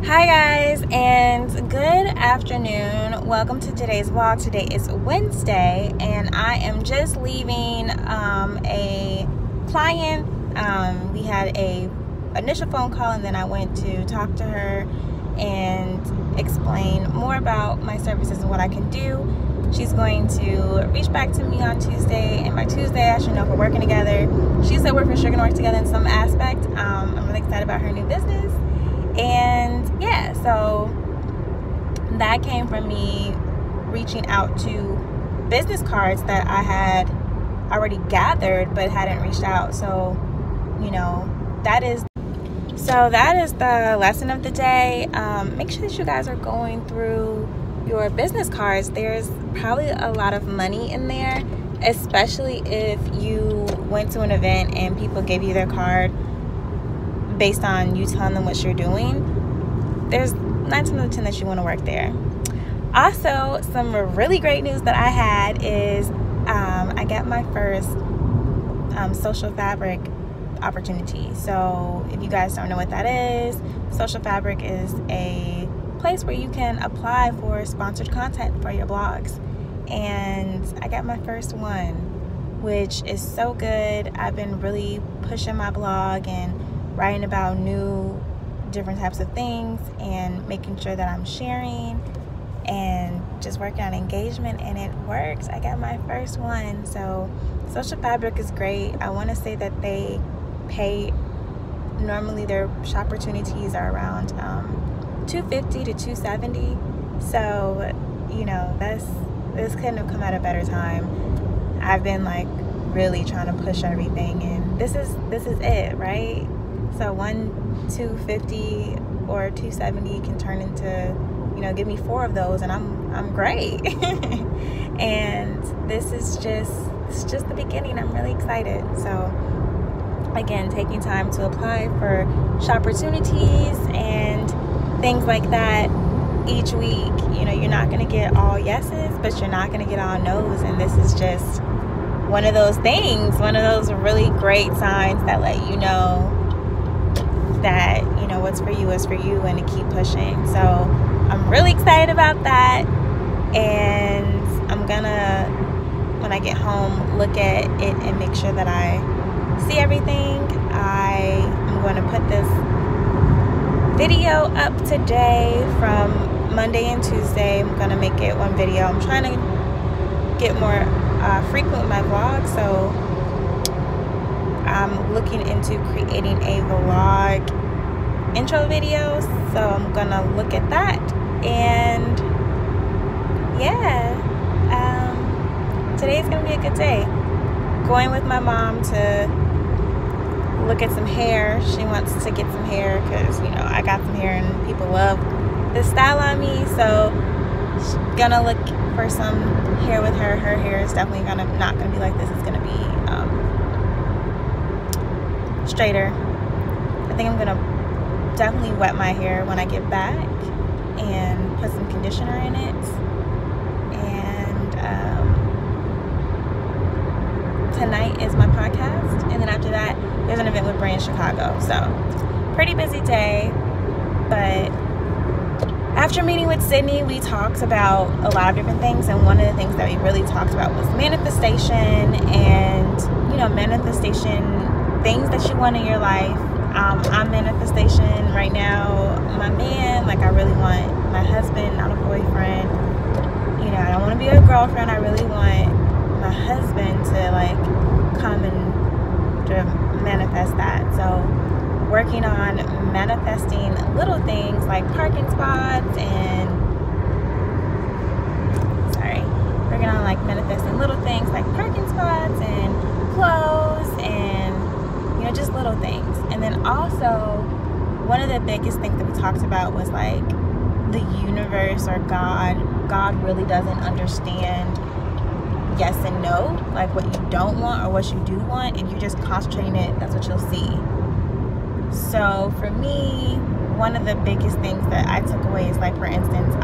Hi guys, and good afternoon. Welcome to today's vlog. Today is Wednesday and I am just leaving a client. We had a initial phone call and then I went to talk to her and explain more about my services and what I can do. She's going to reach back to me on Tuesday, and by Tuesday I should know if we're working together. She said we're for sure gonna work together in some aspect. I'm really excited about her new business. And yeah, so that came from me reaching out to business cards that I had already gathered but hadn't reached out. So, you know, that is the lesson of the day. Make sure that you guys are going through your business cards. There's probably a lot of money in there, especially if you went to an event and people gave you their card based on you telling them what you're doing. There's 9 times out of 10 that you want to work there. Also, some really great news that I had is I got my first Social Fabric opportunity. So if you guys don't know what that is, Social Fabric is a place where you can apply for sponsored content for your blogs. And I got my first one, which is so good. I've been really pushing my blog and writing about new different types of things and making sure that I'm sharing and just working on engagement, and it works. I got my first one. So Social Fabric is great. I want to say that they pay, normally their shop opportunities are around $250 to $270. So, you know, this couldn't have come at a better time. I've been like really trying to push everything, and this is it, right? So $250 or $270 can turn into, you know, give me 4 of those and I'm great. And this is just the beginning. I'm really excited. So again, taking time to apply for shop opportunities and things like that each week. You know, you're not going to get all yeses, but you're not going to get all no's, and this is just one of those things, one of those really great signs that let you know that, you know, what's for you is for you, and to keep pushing. So I'm really excited about that, and I'm gonna, when I get home, look at it and make sure that I see everything. I am going to put this video up today from Monday and Tuesday. I'm gonna make it one video. I'm trying to get more frequent with my vlog, so I'm looking into creating a vlog intro video, so I'm gonna look at that. And yeah, today's gonna be a good day. Going with my mom to look at some hair. She wants to get some hair because, you know, I got some hair and people love this style on me, so she's gonna look for some hair with her. Her hair is definitely not gonna be like this. It's gonna be straighter. I think I'm gonna definitely wet my hair when I get back and put some conditioner in it. And tonight is my podcast, and then after that there's an event with Brand Chicago. So pretty busy day. But after meeting with Sydney, we talked about a lot of different things, and one of the things that we really talked about was manifestation, and, you know, manifestation, things that you want in your life. I'm manifestation right now. My man, like, I really want my husband, not a boyfriend. You know, I don't want to be a girlfriend. I really want my husband to, like, come and to manifest that. So working on manifesting little things like parking spots and working on like manifesting little things like parking spots and clothes and, you know, just little things. And then also one of the biggest things that we talked about was like the universe or God really doesn't understand yes and no, like what you don't want or what you do want, and you're just concentrating it, that's what you'll see. So for me, one of the biggest things that I took away is, like, for instance,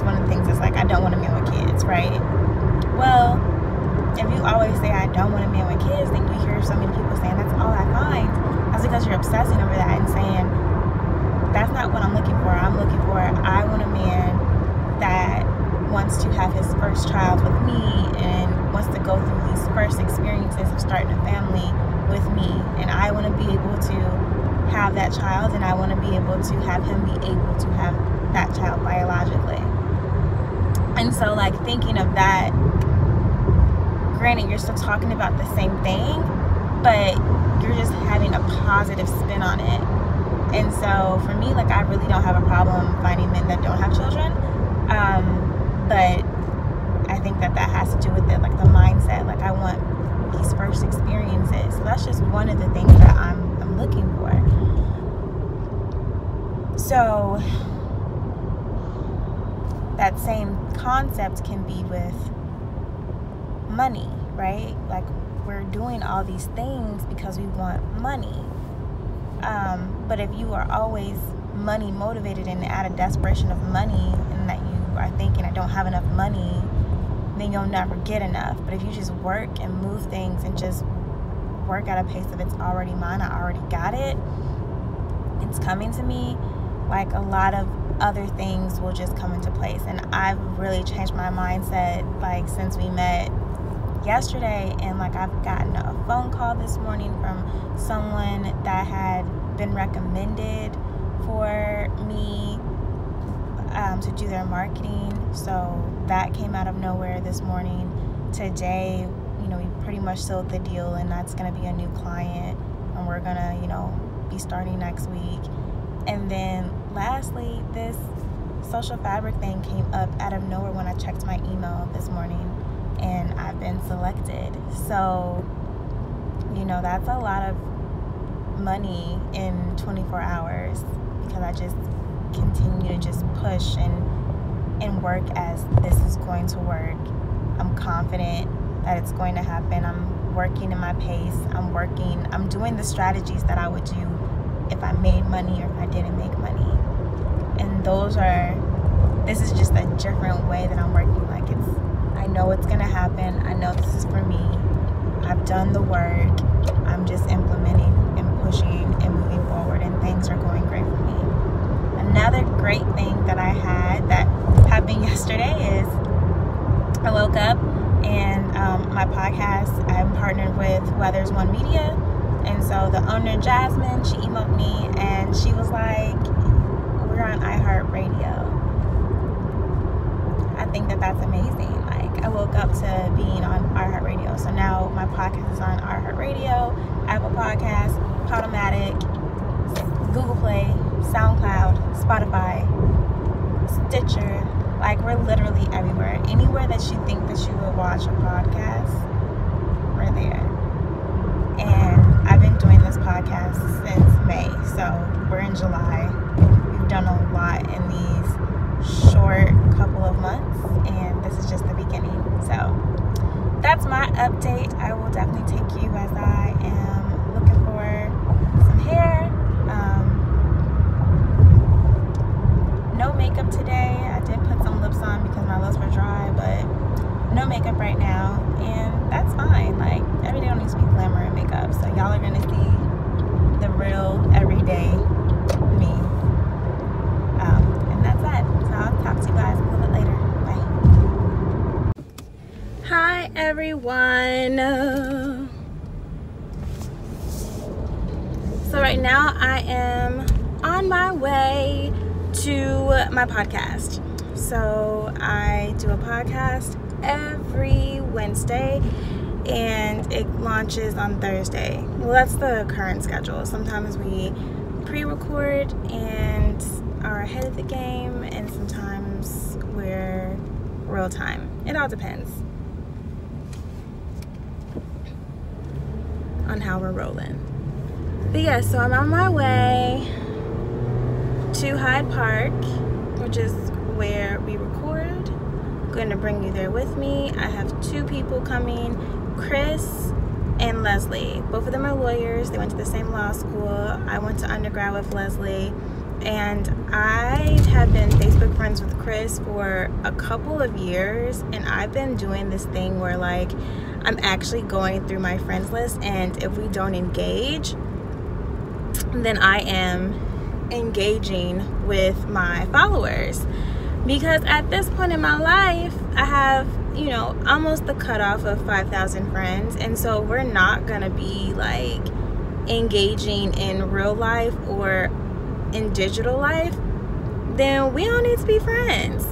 one of the things is like, I don't want a man with kids, right? Well, if you always say I don't want a man with kids, then you hear so many people saying that's all I find. I was like, because you're obsessing over that and saying, that's not what I'm looking for. I want a man that wants to have his first child with me and wants to go through these first experiences of starting a family with me. And I want to be able to have that child, and I want to be able to have him be able to have that child biologically. And so, like, thinking of that, granted, you're still talking about the same thing, but you're just having a positive spin on it. And so for me, like, I really don't have a problem finding men that don't have children. But I think that has to do with it, like the mindset. Like, I want these first experiences. So that's just one of the things that I'm looking for. So that same concept can be with money, right? Like, we're doing all these things because we want money. But if you are always money motivated and out of desperation of money, and that you are thinking, I don't have enough money, then you'll never get enough. But if you just work and move things and just work at a pace of it's already mine, I already got it, it's coming to me, like, a lot of other things will just come into place. And I've really changed my mindset, like, since we met yesterday. And like, I've gotten a phone call this morning from someone that had been recommended for me to do their marketing. So that came out of nowhere this morning. Today, we pretty much sealed the deal, and that's going to be a new client, and we're going to, be starting next week. And then lastly, this Social Fabric thing came up out of nowhere when I checked my email this morning, and I've been selected. So, that's a lot of money in 24 hours, because I just continue to just push and work as this is going to work. I'm confident that it's going to happen. I'm working in my pace. I'm doing the strategies that I would do if I made money or if I didn't make money. And this is just a different way that I'm working. Like, I know it's gonna happen. I know this is for me. I've done the work. I'm just implementing and pushing and moving forward, and things are going great for me. Another great thing that I had that happened yesterday is I woke up and my podcast, I'm partnered with Weathers One Media. And so the owner, Jasmine, she emailed me and she was like, we're on iHeartRadio. I think that that's amazing. Like, I woke up to being on iHeartRadio. So now my podcast is on iHeartRadio, Apple Podcasts, Podomatic, Google Play, SoundCloud, Spotify, Stitcher. Like, we're literally everywhere. Anywhere that you think that you would watch a podcast, we're there. And I've been doing this podcast since May, so we're in July. We've done a lot in these short couple of months, and this is just the beginning. So that's my update. I will definitely take you as I am looking for some hair. No makeup today. I did put some lips on because my lips were dry, but no makeup right now, and that's fine. Like, every day don't need to be glamour and makeup, so y'all are gonna see the real everyday me. And that's that. So I'll talk to you guys a little bit later. Bye. Hi everyone. So right now I am on my way to my podcast. So I do a podcast every Wednesday, and it launches on Thursday. Well, that's the current schedule. Sometimes we pre-record and are ahead of the game, and sometimes we're real time. It all depends on how we're rolling. But yeah, so I'm on my way to Hyde Park, which is where we record. I'm going to bring you there with me. I have two people coming, Chris and Leslie. Both of them are lawyers. They went to the same law school. I went to undergrad with Leslie, and I have been Facebook friends with Chris for a couple of years, and I've been doing this thing where, like, I'm actually going through my friends list, and if we don't engage, than I am engaging with my followers. Because at this point in my life, I have, you know, almost the cutoff of 5,000 friends. And so we're not going to be like engaging in real life or in digital life. Then we don't need to be friends.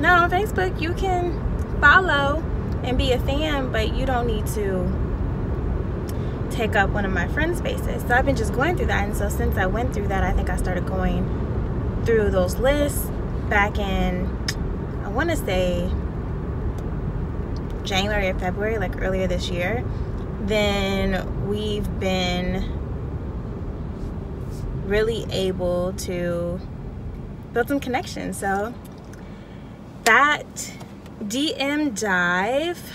Now on Facebook, you can follow and be a fan, but you don't need to take up one of my friend spaces. So I've been just going through that. And so since I went through that, I think I started going through those lists back in, I want to say January or February, like earlier this year. Then we've been really able to build some connections. So that DM dive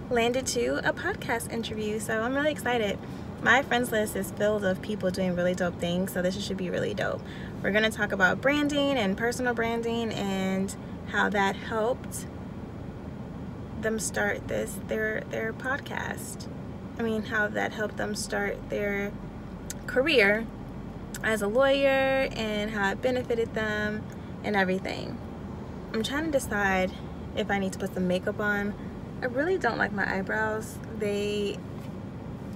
landed to a podcast interview, so I'm really excited. My friends list is filled of people doing really dope things, so this should be really dope. We're going to talk about branding and personal branding and how that helped them start their podcast. I mean, how that helped them start their career as a lawyer and how it benefited them and everything. I'm trying to decide if I need to put some makeup on. I really don't like my eyebrows. They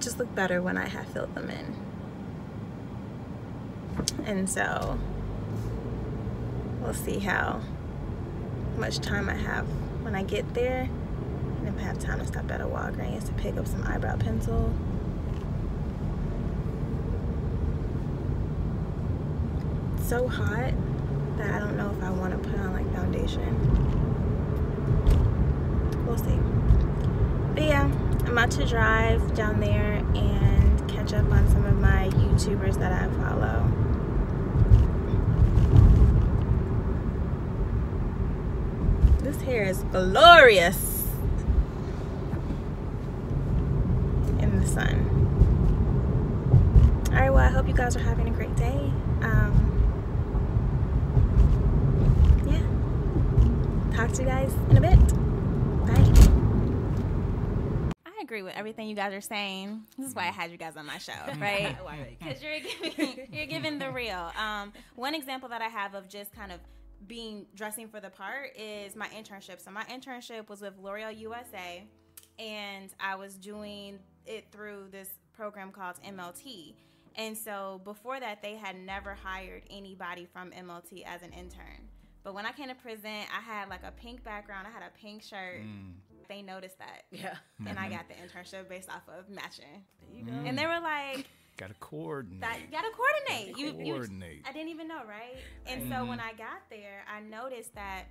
just look better when I have filled them in. And so we'll see how much time I have when I get there. And if I have time to stop at a Walgreens to pick up some eyebrow pencil. It's so hot that I don't know if I want to put on like foundation. We'll see. But yeah, I'm about to drive down there and catch up on some of my YouTubers that I follow. This hair is glorious in the sun. Alright, well, I hope you guys are having a great day. Yeah. Talk to you guys in a bit. Bye. I agree with everything you guys are saying. This is why I had you guys on my show, right? Because you're giving the real. One example that I have of just kind of dressing for the part is my internship. So my internship was with L'Oreal USA, and I was doing it through this program called MLT. And so before that, they had never hired anybody from MLT as an intern. But when I came to present, I had like a pink background. I had a pink shirt. They noticed that. Yeah. And I got the internship based off of matching. There you go. And they were like, gotta coordinate. You coordinate. I didn't even know, right? And so when I got there, I noticed that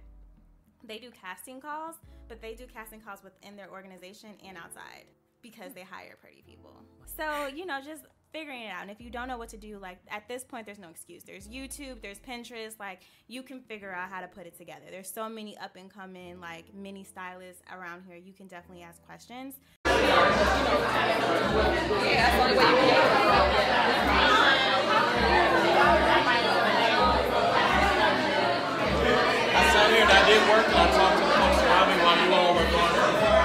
they do casting calls, but they do casting calls within their organization and outside because they hire pretty people. So, you know, just figuring it out. And if you don't know what to do, like at this point, there's no excuse. There's YouTube, there's Pinterest, like you can figure out how to put it together. There's so many up and coming like mini stylists around here. You can definitely ask questions. Yeah, that's the only way you can. I sat here and I did work and I talked to the folks around me while you all were gone.